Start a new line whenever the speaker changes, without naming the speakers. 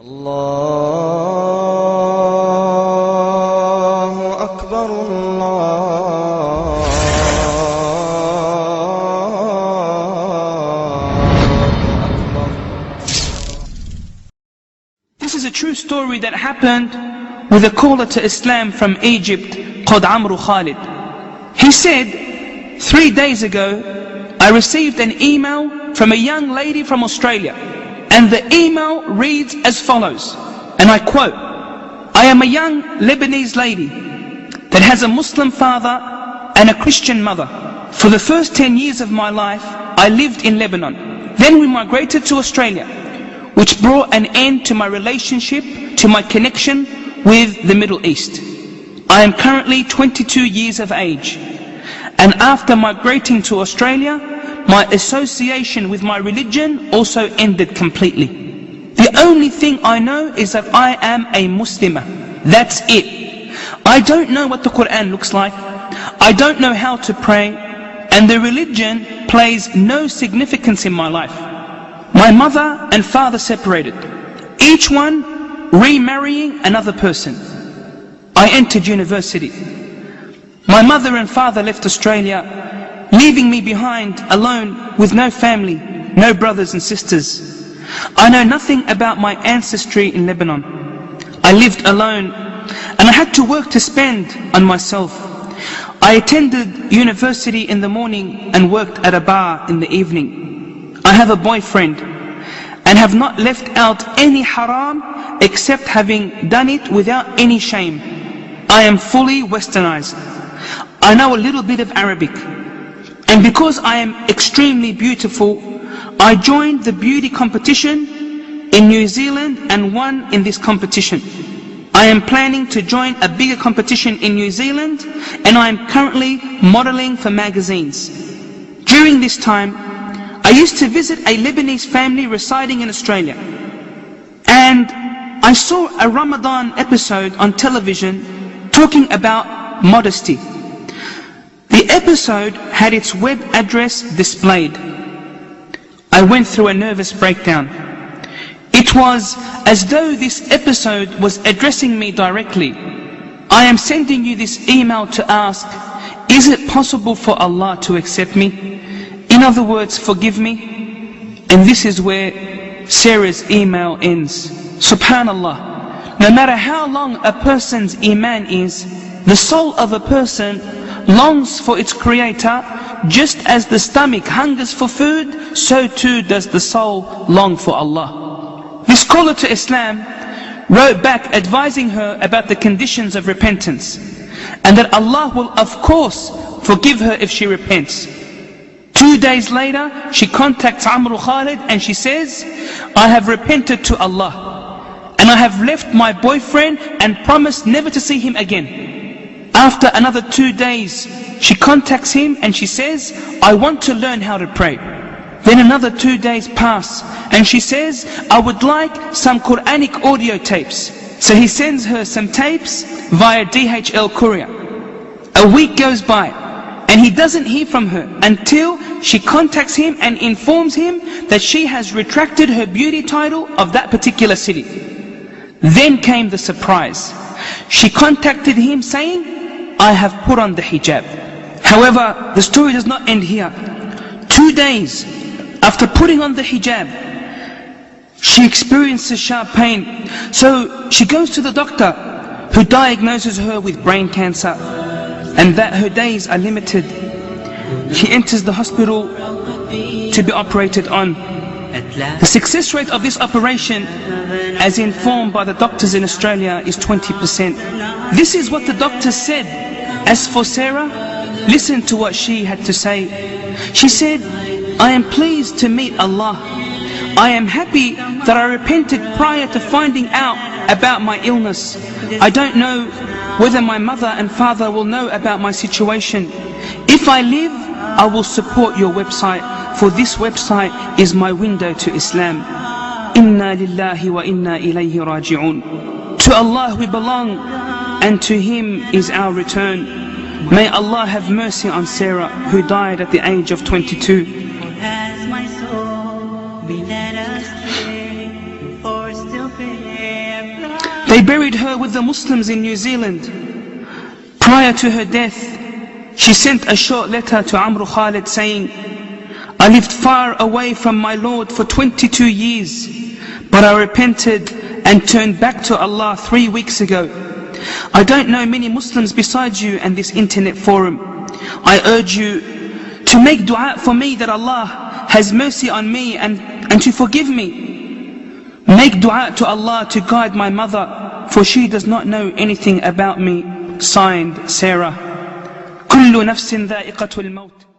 Allahu Akbar, Allahu Akbar.
This is a true story that happened with a caller to Islam from Egypt called Amru Khalid. He said, 3 days ago, I received an email from a young lady from Australia. And the email reads as follows, and I quote, I am a young Lebanese lady that has a Muslim father and a Christian mother. For the first 10 years of my life, I lived in Lebanon. Then we migrated to Australia, which brought an end to my relationship, to my connection with the Middle East. I am currently 22 years of age. And after migrating to Australia, my association with my religion also ended completely. The only thing I know is that I am a Muslimah. That's it. I don't know what the Quran looks like. I don't know how to pray. And the religion plays no significance in my life. My mother and father separated, each one remarrying another person. I entered university. My mother and father left Australia, leaving me behind alone with no family, no brothers and sisters. I know nothing about my ancestry in Lebanon. I lived alone and I had to work to spend on myself. I attended university in the morning and worked at a bar in the evening. I have a boyfriend and have not left out any haram except having done it without any shame. I am fully westernized. I know a little bit of Arabic. And because I am extremely beautiful, I joined the beauty competition in New Zealand and won in this competition. I am planning to join a bigger competition in New Zealand, and I am currently modeling for magazines. During this time, I used to visit a Lebanese family residing in Australia. And I saw a Ramadan episode on television talking about modesty. The episode had its web address displayed. I went through a nervous breakdown. It was as though this episode was addressing me directly. I am sending you this email to ask, is it possible for Allah to accept me? In other words, forgive me? And this is where Sarah's email ends. Subhanallah. No matter how long a person's iman is, the soul of a person longs for its creator, just as the stomach hungers for food, so too does the soul long for Allah. This caller to Islam wrote back advising her about the conditions of repentance, and that Allah will of course forgive her if she repents. 2 days later, she contacts Amru Khalid and she says, I have repented to Allah, and I have left my boyfriend and promised never to see him again. After another 2 days, she contacts him and she says, I want to learn how to pray. Then another 2 days pass and she says, I would like some Quranic audio tapes. So he sends her some tapes via DHL courier. A week goes by and he doesn't hear from her until she contacts him and informs him that she has retracted her beauty title of that particular city. Then came the surprise. She contacted him saying, I have put on the hijab. However, the story does not end here. 2 days after putting on the hijab, she experiences sharp pain. So she goes to the doctor, who diagnoses her with brain cancer and that her days are limited. She enters the hospital to be operated on. The success rate of this operation, as informed by the doctors in Australia, is 20%. This is what the doctors said. As for Sarah, listen to what she had to say. She said, I am pleased to meet Allah. I am happy that I repented prior to finding out about my illness. I don't know whether my mother and father will know about my situation. If I live, I will support your website, for this website is my window to Islam. Inna lillahi wa inna ilayhi raji'un. To Allah we belong, and to Him is our return. May Allah have mercy on Sarah, who died at the age of 22.
Has my soul been led astray, or still
They buried her with the Muslims in New Zealand. Prior to her death, she sent a short letter to Amru Khalid saying, I lived far away from my Lord for 22 years, but I repented and turned back to Allah 3 weeks ago. I don't know many Muslims besides you and this internet forum. I urge you to make dua for me that Allah has mercy on me and to forgive me. Make dua to Allah to guide my mother, for she does not know anything about me. Signed, Sarah. كل نفس ذائقة الموت.